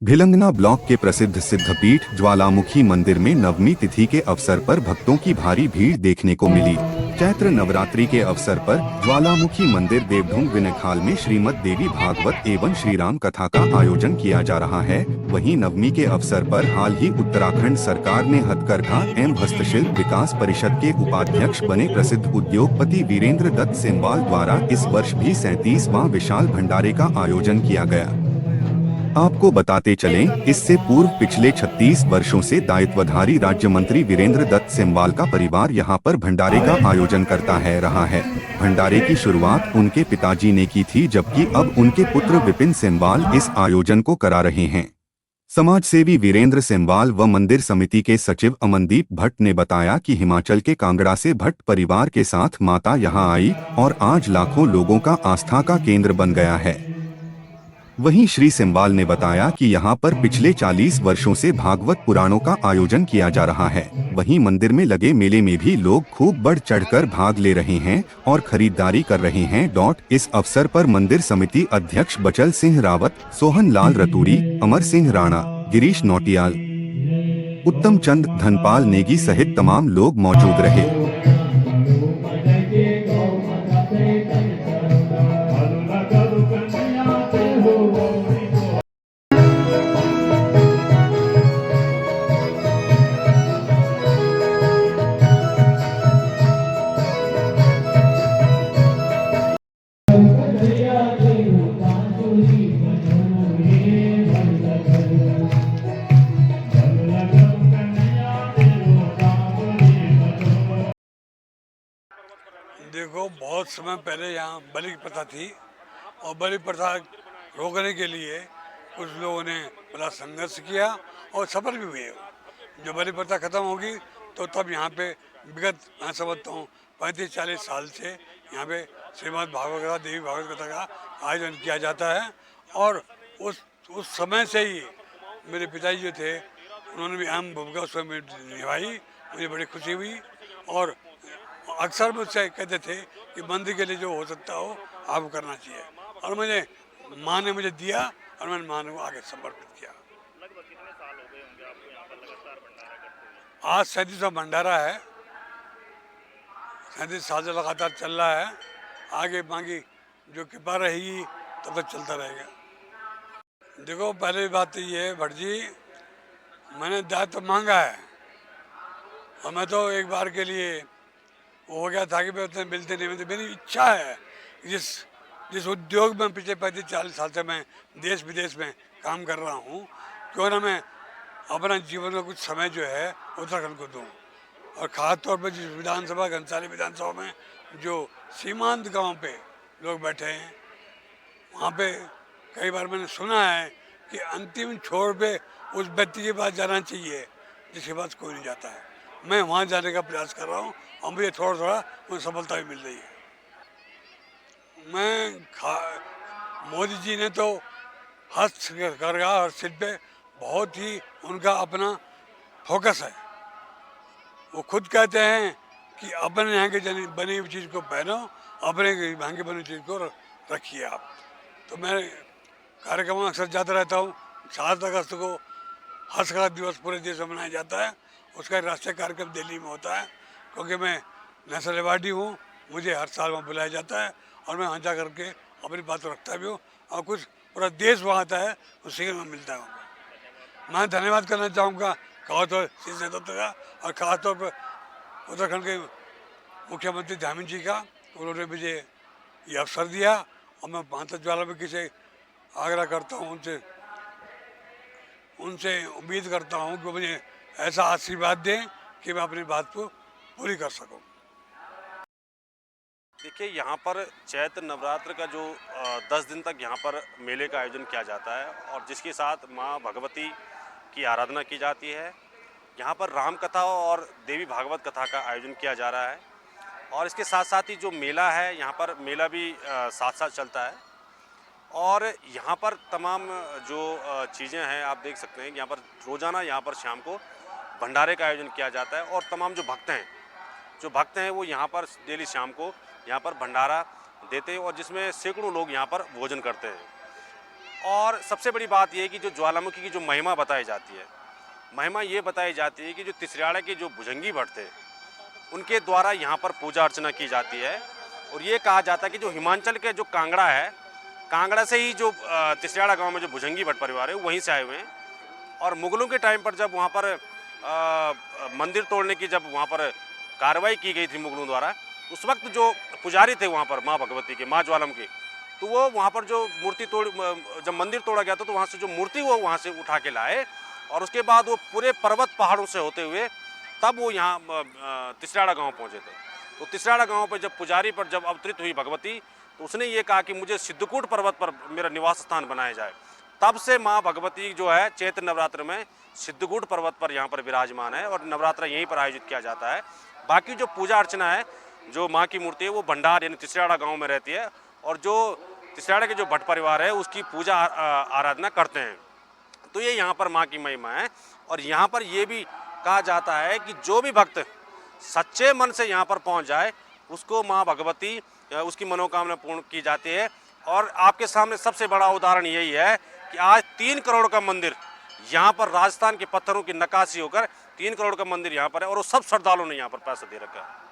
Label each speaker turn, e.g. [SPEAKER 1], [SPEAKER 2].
[SPEAKER 1] Bhilangana block के प्रसिद्ध सिद्धपीठ ज्वालामुखी मंदिर में नवमी तिथि के अवसर पर भक्तों की भारी भीड़ देखने को मिली। चैत्र नवरात्रि के अवसर पर ज्वालामुखी मंदिर देवढूंग विनखाल में श्रीमद् देवी भागवत एवं श्री राम कथा का आयोजन किया जा रहा है। वहीं नवमी के अवसर पर हाल ही उत्तराखंड सरकार ने हथकरघा एवं हस्तशिल्प विकास परिषद के उपाध्यक्ष बने प्रसिद्ध उद्योगपति वीरेंद्र दत्त सेमवाल द्वारा इस वर्ष भी 37वां विशाल भंडारे का आयोजन किया गया। आपको बताते चलें, इससे पूर्व पिछले 36 वर्षों से दायित्वधारी राज्य मंत्री वीरेंद्र दत्त सेमवाल का परिवार यहां पर भंडारे का आयोजन करता रहा है। भंडारे की शुरुआत उनके पिताजी ने की थी, जबकि अब उनके पुत्र विपिन सेमवाल इस आयोजन को करा रहे हैं। समाजसेवी वीरेंद्र सेमवाल व मंदिर समिति के सचिव अमनदीप भट्ट ने बताया कि हिमाचल के कांगड़ा से भट्ट परिवार के साथ माता यहां आई और आज लाखों लोगों का आस्था का केंद्र बन गया है। वहीं श्री सेमवाल ने बताया कि यहां पर पिछले 40 वर्षों से भागवत पुराणों का आयोजन किया जा रहा है। वहीं मंदिर में लगे मेले में भी लोग खूब बढ़ चढ़कर भाग ले रहे हैं और खरीदारी कर रहे हैं। इस अवसर पर मंदिर समिति अध्यक्ष बचल सिंह रावत, सोहन लाल रतूड़ी, अमर सिंह राणा, गिरीश नौटियाल, उत्तम चंद, धनपाल नेगी सहित तमाम लोग मौजूद रहे।
[SPEAKER 2] देखो, बहुत समय पहले यहाँ बलि की प्रथा थी और बलि प्रथा रोकने के लिए कुछ लोगों ने बड़ा संघर्ष किया और सफल भी हुए। जो बलि प्रथा खत्म होगी तो तब यहाँ पे विगत मैं समझता हूँ 35-40 साल से यहाँ पे श्रीमद् भागवत कथा, देवी भागवत कथा का आयोजन किया जाता है। और उस समय से ही मेरे पिताजी जो थे उन्होंने भी अहम भूमिका उसमें निभाई। मुझे बड़ी खुशी हुई और अक्सर मुझसे कहते थे कि मंदिर के लिए जो हो सकता हो आपको करना चाहिए, और माँ ने मुझे दिया और मैंने माँ को आगे समर्पित किया।
[SPEAKER 3] लगभग कितने साल हो गए होंगे आपको यहाँ पर लगातार भंडारा करते हुए?
[SPEAKER 2] आज 37वां भंडारा है, 37 साल से लगातार चल रहा है। आगे मांगी जो कृपा रहेगी तब तक चलता रहेगा। देखो, पहले बात तो ये है भट्ट जी, मैंने दायित्व मांगा है और मैं तो एक बार के लिए वो हो गया था कि मैं उतने मिलते नहीं मिलते। मेरी इच्छा है जिस उद्योग में पिछले 35-40 साल से मैं देश विदेश में काम कर रहा हूँ, क्यों ना मैं अपना जीवन का कुछ समय जो है उत्तराखंड को दूँ। और ख़ास तौर पर जिस विधानसभा, घनसाली विधानसभा में जो सीमांत गांव पे लोग बैठे हैं, वहाँ पे कई बार मैंने सुना है कि अंतिम छोर पे उस व्यक्ति के पास जाना चाहिए जिसके पास कोई नहीं जाता है। मैं वहाँ जाने का प्रयास कर रहा हूँ और मुझे थोड़ा थोड़ा मुझे सफलता भी मिल रही है। मोदी जी ने तो हस्तकरघा और शिल्प पे बहुत ही उनका अपना फोकस है। वो खुद कहते हैं कि अपने यहाँ के बनी हुई चीज़ को पहनो, अपने यहाँ की बनी हुई चीज़ को रखिए आप। तो मैं कार्यक्रम में अक्सर जाता रहता हूँ। 7 अगस्त को हस्तकला दिवस पूरे देश में मनाया जाता है। उसका एक राष्ट्रीय कार्यक्रम दिल्ली में होता है। क्योंकि मैं नेशनल अवार्डी हूँ, मुझे हर साल वहाँ बुलाया जाता है और मैं वहाँ जा करके अपनी बात रखता भी हूँ और कुछ पूरा देश वहाँ आता है, उसी में मिलता हूँ। मैं धन्यवाद करना चाहूँगा खासतौर श्री दत्त का और खासतौर पर उत्तराखंड के मुख्यमंत्री धामी जी का। उन्होंने मुझे ये अवसर दिया और मैं माता ज्वालामुखी से आग्रह करता हूँ, उनसे उम्मीद करता हूँ कि मुझे ऐसा आशीर्वाद दें कि मैं अपनी बात को पूरी कर सकूं।
[SPEAKER 3] देखिए, यहाँ पर चैत्र नवरात्र का जो 10 दिन तक यहाँ पर मेले का आयोजन किया जाता है और जिसके साथ माँ भगवती की आराधना की जाती है। यहाँ पर राम कथा और देवी भागवत कथा का आयोजन किया जा रहा है और इसके साथ साथ ही जो मेला है, यहाँ पर मेला भी साथ साथ चलता है। और यहाँ पर तमाम जो चीज़ें हैं आप देख सकते हैं कि यहाँ पर रोज़ाना यहाँ पर शाम को भंडारे का आयोजन किया जाता है और तमाम जो भक्त हैं वो यहाँ पर डेली शाम को यहाँ पर भंडारा देते हैं और जिसमें सैकड़ों लोग यहाँ पर भोजन करते हैं। और सबसे बड़ी बात यह है कि जो ज्वालामुखी की जो महिमा बताई जाती है, महिमा ये बताई जाती है कि जो तिसराड़ा के जो भुजंगी भट्ट थे उनके द्वारा यहाँ पर पूजा अर्चना की जाती है। और ये कहा जाता है कि जो हिमाचल के जो कांगड़ा है, कांगड़ा से ही जो तिसराड़ा गांव में जो भुजंगी भट्ट परिवार है वहीं से आए हुए हैं। और मुगलों के टाइम पर जब वहाँ पर मंदिर तोड़ने की जब वहाँ पर कार्रवाई की गई थी मुगलों द्वारा, उस वक्त जो पुजारी थे वहाँ पर माँ भगवती के, माँ ज्वालामुखी, तो वो वहाँ पर जो मूर्ति जब मंदिर तोड़ा गया था तो वहाँ से जो मूर्ति वो वहाँ से उठा के लाए और उसके बाद वो पूरे पर्वत पहाड़ों से होते हुए तब वो यहाँ तिसराड़ा गांव पहुँचे थे। तो तिसराड़ा गांव पर जब पुजारी पर जब अवतरित हुई भगवती तो उसने ये कहा कि मुझे सिद्धकूट पर्वत पर मेरा निवास स्थान बनाया जाए। तब से माँ भगवती जो है चैत्र नवरात्र में सिद्धकूट पर्वत पर यहाँ पर विराजमान है और नवरात्र यहीं पर आयोजित किया जाता है। बाकी जो पूजा अर्चना है, जो माँ की मूर्ति है वो भंडार यानी तिसराड़ा गाँव में रहती है और जो तिसराड़ा के जो भट्ट परिवार है उसकी पूजा आराधना करते हैं। तो ये यहाँ पर माँ की महिमा है। और यहाँ पर ये भी कहा जाता है कि जो भी भक्त सच्चे मन से यहाँ पर पहुँच जाए उसको माँ भगवती उसकी मनोकामना पूर्ण की जाती है। और आपके सामने सबसे बड़ा उदाहरण यही है कि आज 3 करोड़ का मंदिर यहाँ पर राजस्थान के पत्थरों की नक्काशी होकर 3 करोड़ का मंदिर यहाँ पर है और वो सब श्रद्धालुओं ने यहाँ पर पैसा दे रखा है।